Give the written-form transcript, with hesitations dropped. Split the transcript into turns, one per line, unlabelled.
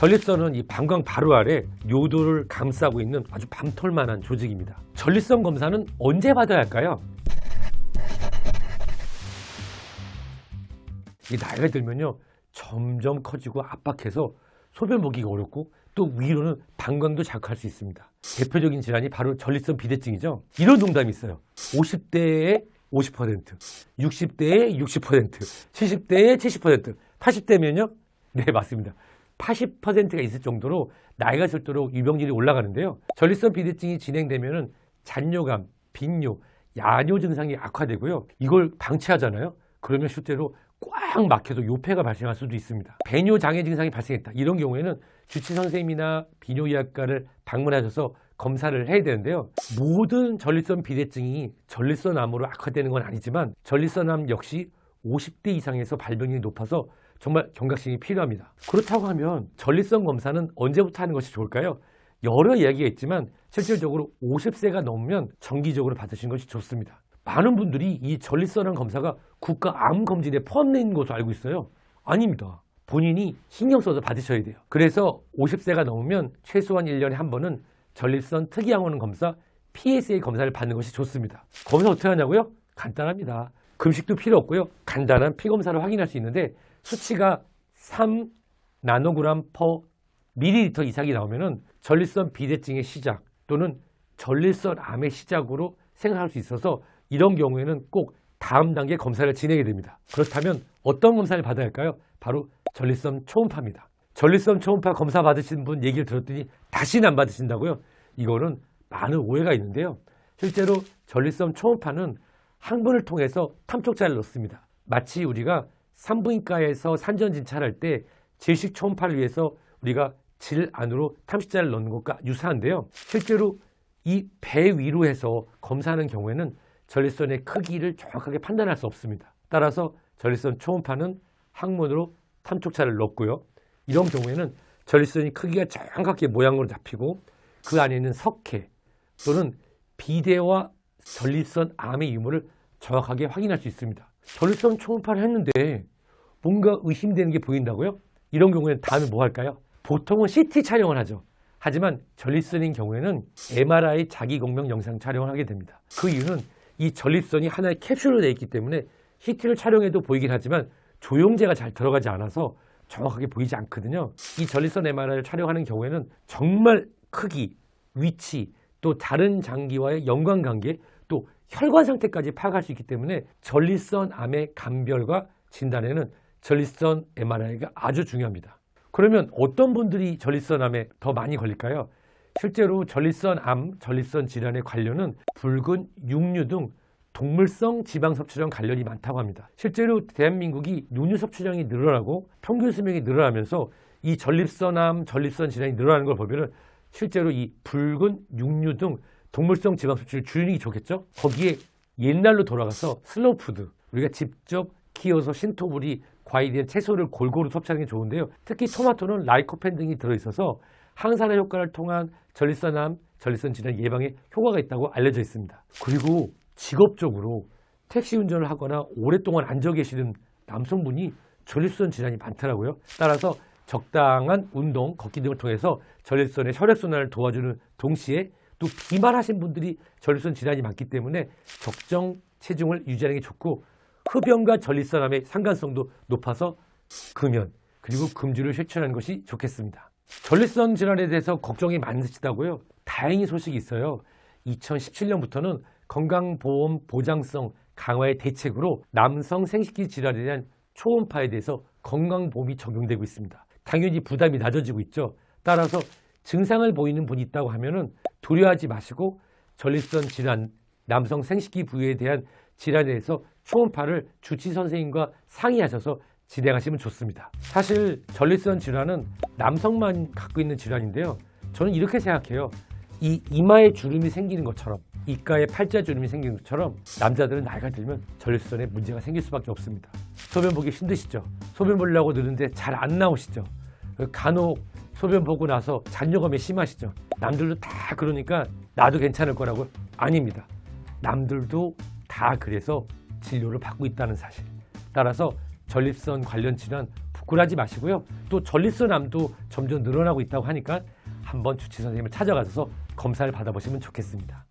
전립선은 이 방광 바로 아래 요도를 감싸고 있는 아주 밤톨만한 조직입니다. 전립선 검사는 언제 받아야 할까요? 이 나이가 들면요 점점 커지고 압박해서 소변 보기가 어렵고 또 위로는 방광도 자극할 수 있습니다. 대표적인 질환이 바로 전립선 비대증이죠. 이런 농담이 있어요. 50대에 50%, 60대에 60%, 70대에 70%, 80대면요? 네, 맞습니다. 80%가 있을 정도로 나이가 들수록 유병률이 올라가는데요. 전립선 비대증이 진행되면은 잔뇨감, 빈뇨, 야뇨 증상이 악화되고요. 이걸 방치하잖아요. 그러면 실제로 꽉 막혀서 요폐가 발생할 수도 있습니다. 배뇨 장애 증상이 발생했다. 이런 경우에는 주치 선생님이나 비뇨의학과를 방문하셔서 검사를 해야 되는데요. 모든 전립선 비대증이 전립선암으로 악화되는 건 아니지만 전립선암 역시 50대 이상에서 발병률이 높아서 정말 경각심이 필요합니다. 그렇다고 하면 전립선 검사는 언제부터 하는 것이 좋을까요? 여러 이야기가 있지만 실질적으로 50세가 넘으면 정기적으로 받으시는 것이 좋습니다. 많은 분들이 이 전립선암 검사가 국가암검진에 포함된 것으로 알고 있어요. 아닙니다. 본인이 신경 써서 받으셔야 돼요. 그래서 50세가 넘으면 최소한 1년에 한 번은 전립선 특이항원 검사 PSA 검사를 받는 것이 좋습니다. 검사 어떻게 하냐고요? 간단합니다. 금식도 필요 없고요. 간단한 피검사로 확인할 수 있는데 수치가 3 나노그램 퍼 밀리리터 이상이 나오면은 전립선 비대증의 시작 또는 전립선 암의 시작으로 생각할 수 있어서 이런 경우에는 꼭 다음 단계 검사를 진행해야 됩니다. 그렇다면 어떤 검사를 받아야 할까요? 바로 전립선 초음파입니다. 전립선 초음파 검사 받으신 분 얘기를 들었더니 다시는 안 받으신다고요? 이거는 많은 오해가 있는데요. 실제로 전립선 초음파는 항문을 통해서 탐촉자를 넣습니다. 마치 우리가 산부인과에서 산전진찰할 때 질식 초음파를 위해서 우리가 질 안으로 탐식자를 넣는 것과 유사한데요. 실제로 이 배 위로 해서 검사하는 경우에는 전립선의 크기를 정확하게 판단할 수 없습니다. 따라서 전립선 초음파는 항문으로 탐촉자를 넣고요. 이런 경우에는 전립선의 크기가 정확하게 모양으로 잡히고 그 안에 있는 석회 또는 비대와 전립선 암의 유무를 정확하게 확인할 수 있습니다. 전립선 초음파를 했는데 뭔가 의심되는 게 보인다고요? 이런 경우에는 다음에 뭐 할까요? 보통은 CT 촬영을 하죠. 하지만 전립선인 경우에는 MRI 자기공명 영상 촬영을 하게 됩니다. 그 이유는 이 전립선이 하나의 캡슐로 되어 있기 때문에 CT를 촬영해도 보이긴 하지만 조영제가 잘 들어가지 않아서 정확하게 보이지 않거든요. 이 전립선 MRI를 촬영하는 경우에는 정말 크기, 위치, 또 다른 장기와의 연관관계, 또 혈관 상태까지 파악할 수 있기 때문에 전립선 암의 감별과 진단에는 전립선 MRI가 아주 중요합니다. 그러면 어떤 분들이 전립선 암에 더 많이 걸릴까요? 실제로 전립선 암, 전립선 질환의 관련은 붉은 육류 등 동물성 지방 섭취량 관련이 많다고 합니다. 실제로 대한민국이 육류 섭취량이 늘어나고 평균 수명이 늘어나면서 이 전립선암, 전립선 질환이 늘어나는 걸 보면은 실제로 이 붉은 육류 등 동물성 지방 섭취를 줄이는 게 좋겠죠? 거기에 옛날로 돌아가서 슬로우푸드, 우리가 직접 키워서 신토부리, 과일이나 채소를 골고루 섭취하는 게 좋은데요. 특히 토마토는 라이코펜 등이 들어있어서 항산화 효과를 통한 전립선암, 전립선 질환 예방에 효과가 있다고 알려져 있습니다. 그리고 직업적으로 택시 운전을 하거나 오랫동안 앉아 계시는 남성분이 전립선 질환이 많더라고요. 따라서 적당한 운동, 걷기 등을 통해서 전립선의 혈액순환을 도와주는 동시에 또 비만하신 분들이 전립선 질환이 많기 때문에 적정 체중을 유지하는 게 좋고 흡연과 전립선암의 상관성도 높아서 금연 그리고 금주를 실천하는 것이 좋겠습니다. 전립선 질환에 대해서 걱정이 많으시다고요? 다행히 소식이 있어요. 2017년부터는 건강보험 보장성 강화의 대책으로 남성 생식기 질환에 대한 초음파에 대해서 건강보험이 적용되고 있습니다. 당연히 부담이 낮아지고 있죠. 따라서 증상을 보이는 분이 있다고 하면은 두려워하지 마시고 전립선 질환, 남성 생식기 부위에 대한 질환에 대해서 초음파를 주치 선생님과 상의하셔서 진행하시면 좋습니다. 사실 전립선 질환은 남성만 갖고 있는 질환인데요. 저는 이렇게 생각해요. 이 이마에 주름이 생기는 것처럼 입가에 팔자 주름이 생기는 것처럼 남자들은 나이가 들면 전립선에 문제가 생길 수밖에 없습니다. 소변 보기 힘드시죠? 소변 보려고 느는데 잘 안 나오시죠? 간혹 소변 보고 나서 잔뇨감이 심하시죠? 남들도 다 그러니까 나도 괜찮을 거라고? 아닙니다. 남들도 다 그래서 진료를 받고 있다는 사실. 따라서 전립선 관련 질환 굴하지 마시고요. 또 전립선암도 점점 늘어나고 있다고 하니까 한번 주치 선생님을 찾아가셔서 검사를 받아보시면 좋겠습니다.